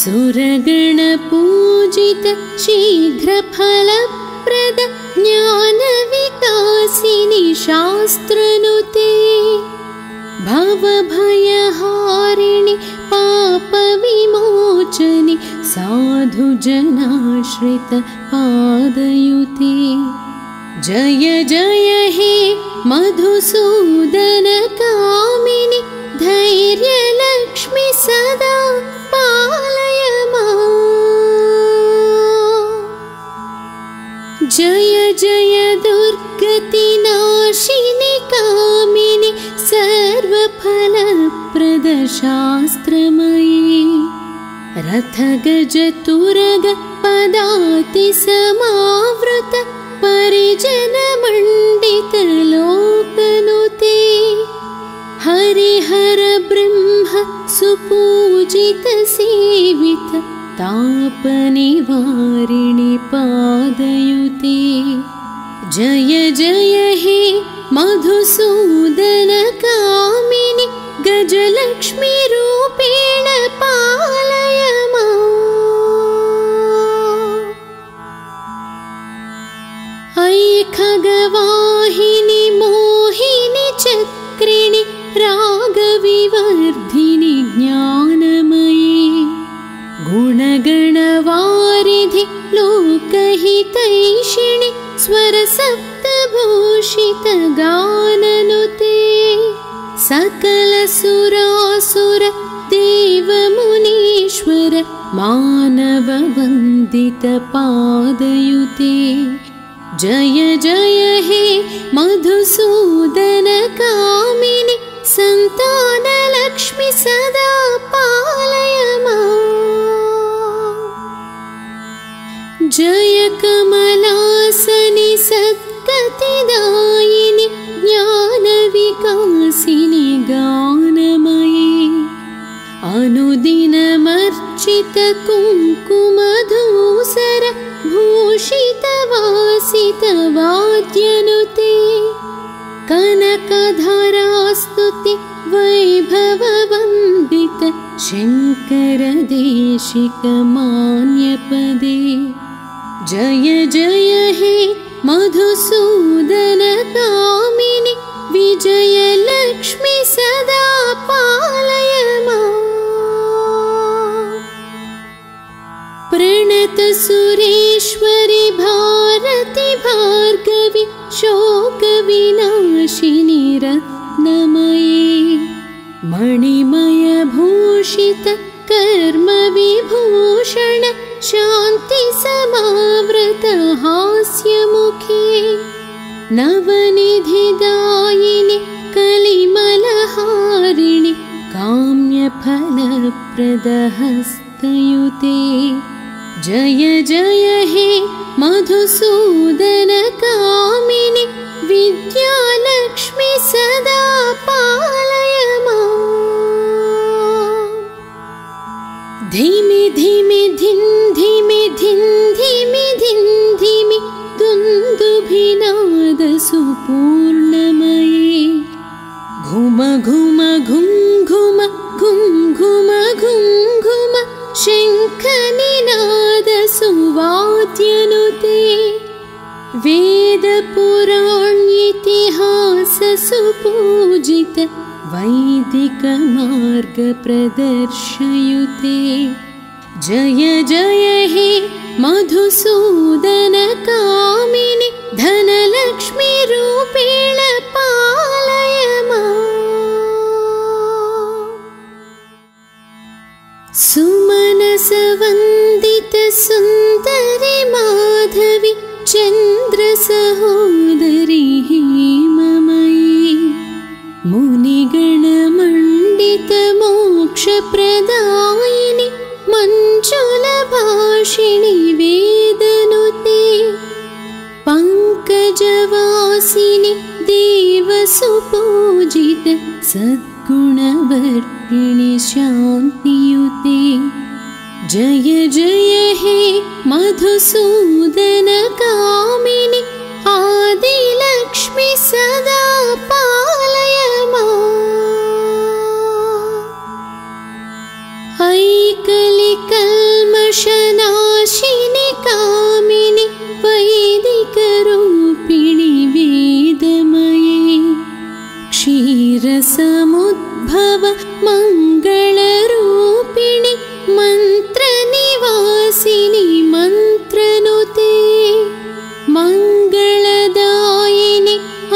सुरगणपूजित शीघ्रफलप्रद ज्ञानविकासिनि शास्त्रनुते भवभयहारिणि पापविमोचनि साधुजनाश्रित पादयुते। जय जय हे मधुसूदन कामिनि धैर्यलक्ष्मि सदा पालय माम्। जय जय दुर्गतिनाशिनि कामिनि सर्वफलप्रद शास्त्रमयी रथगजतुरग पदाति समावृत परिजनमण्डित लोकनुते हरिहर ब्रह्म सुपूजित सेवित तापनिवारिणि पादयुते जय जय हे मधुसूदन कामिनि गजलक्ष्मी रूपेण पालय माम् ऐ खगवाहिनि मोहिनि चक्रिणि रागविवर्धिनि ज्ञानमयी गुणगणवारिधि लोकहितैषिणि स्वरसप्तभूषितगाननुते सकलसुरासुर देवमुनीश्वर मानववन्दितपादयुते जय जय हे मधुसूदन कामिनि सन्तानलक्ष्मि सदा पालय माम् जय कमलासनि सद्गतिदायिनि ज्ञानविकासिनि गानमयी अनुदिनमर्चित कुङ्कुमधूसर भूषितवासितवाद्यनुते कनकधरास्तुति वैभववन्दित शङ्करदेशिकमान्यपदे जय जय हे मधुसूदन कामिनि विजयलक्ष्मि सदा पालय माम् प्रणत सुरेश्वरि भारति भार्गवि शोकविनाशिनि रत्नमयी मणिमयभूषित कर्मविभूषण शान्ति समावृत हास्यमुखे नवनिधिदायिनि कलिमलहारिणि काम्यफलप्रदहस्तयुते जय जय हे मधुसूदन कामिनि विद्यालक्ष्मि सदा पालय माम् धिमि धिमि धिं धिमि धिं धिमि धिं धिमि दुन्दुभिनाद सुपूर्णमये घुम घुम घुं घुम घुं घुम घुं घुम शङ्खनिनाद सुवाद्यनुते वेदपुराणेतिहास सुपूजित वैदिक मार्ग प्रदर्शयुते जय जय हे मधुसूदन कामिनि धनलक्ष्मी रूपेण पालय माम् सुमनसवन्दित सुन्दरि माधवि चन्द्रसहोदरि हेममयी मुनिगणमण्डित मोक्षप्रदायिनि मञ्जुलभाषिणि वेदनुते पङ्कजवासिनि देवसुपूजित सद्गुणवर्पिणि शान्तियुते जय जय हे मधुसूदन कामिनि आदिलक्ष्मि सदा पालय माम् ऐकलिकल्मषनाशिनि कामिनि वैदिकरूपिणि वेदमये क्षीरसमुद्भव मङ्गलरूपिणि मन्त्रनिवासिनि मन्त्रनुते मङ्गलदायिनि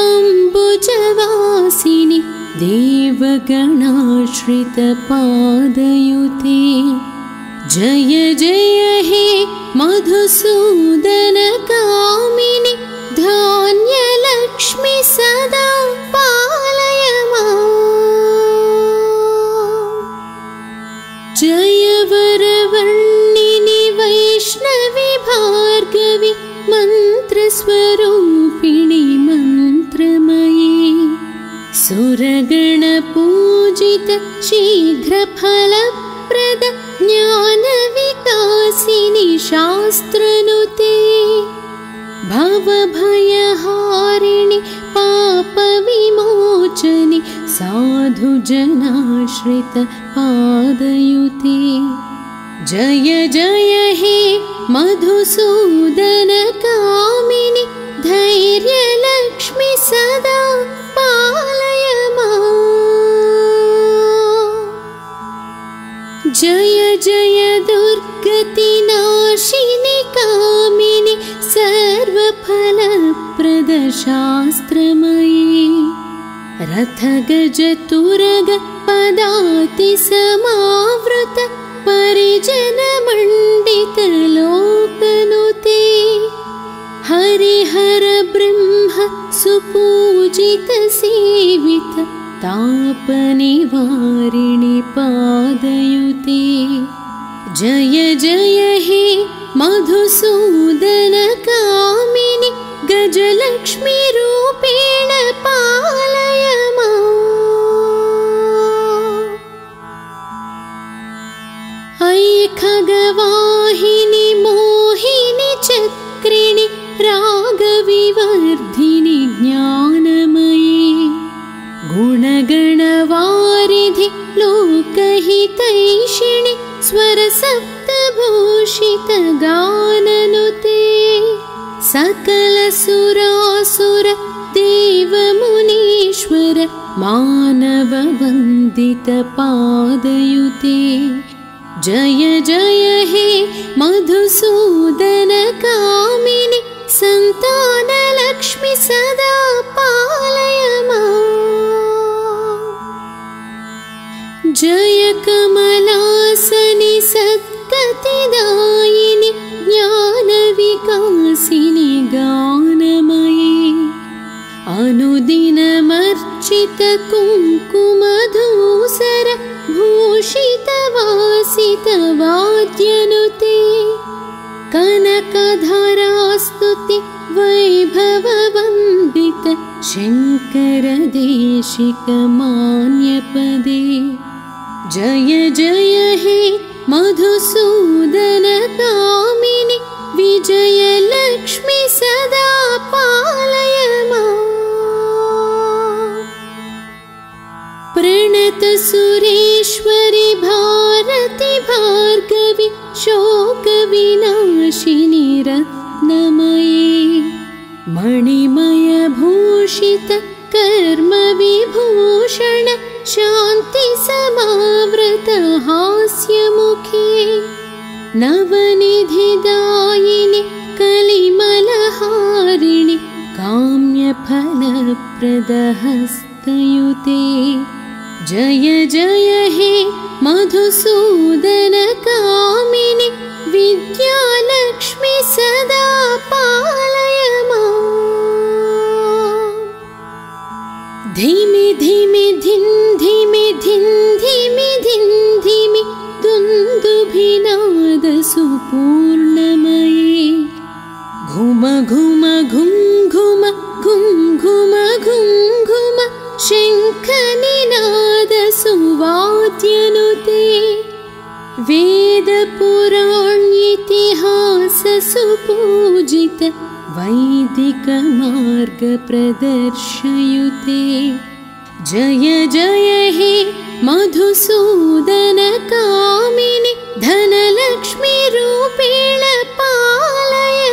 अम्बुजवासिनि देवगणाश्रितपादयुते जय जय हे मधुसूदन कामिनि धान्यलक्ष्मि सदा पालय माम् जय वरवर्णिनि वैष्णवि भार्गवि मन्त्रस्वरूपिणि मन्त्रमयी सुरगणपूजित शीघ्रफलप्रद ज्ञानविकास शास्त्रनुते भवभयहारिणि पापविमोचनि साधुजनाश्रित पादयुते जय जय हे मधुसूदन कामिनि धैर्यलक्ष्मि सदा पालय माम् जय जय दुर्गतिनाशिनि कामिनि सर्वफलप्रद शास्त्रमयी रथगजतुरग पदाति समावृत परिजनमण्डित लोकनुते हरिहर ब्रह्म सुपूजित सेवित तापनिवारिणि पादयुते जय जय हे मधुसूदन कामिनि गजलक्ष्मी रूपेण पालय माम् ऐ खगवाहिनि मोहिनि चक्रिणि रागविवर्धिनि ज्ञानमयी गुणगणवारिधि लोकहितैषिणि स्वरसप्तभूषित गाननुते सकलसुरासुर देवमुनीश्वर मानववन्दित पादयुते जय जय हे मधुसूदन कामिनि सन्तानलक्ष्मि सदा पालय माम् जय कमलासनि सद्गतिदायिनि ज्ञानविकासिनि गानमयी अनुदिनमर्चित कुङ्कुमधूसर भूषितवासित वाद्यनुते कनकधरास्तुति वैभववन्दित शङ्करदेशिक मान्यपदे जय जय हे मधुसूदन कामिनि विजयलक्ष्मि सदा पालय माम् प्रणत सुरेश्वरि भारति भार्गवि शोकविनाशिनि रत्नमयी मणिमय भूषित कर्मविभूषण शान्ति समावृत हास्यमुखे नवनिधिदायिनि कलिमलहारिणि काम्यफलप्रद हस्तयुते जय जय हे मधुसूदन कामिनि विद्यालक्ष्मि सदा पालय माम् धिमि धिमि धिं धिमि धिं धिमि धिं धिमि दुन्दुभिनाद सुपूर्णमये घुम घुम घुं घुम घुं घुम घुं घुम शङ्खनिनाद सुवाद्यनुते वेदपुराणेतिहास सुपूजित वैदिक मार्ग प्रदर्शयुते जय जय हे मधुसूदन कामिनि धनलक्ष्मी रूपेण पालय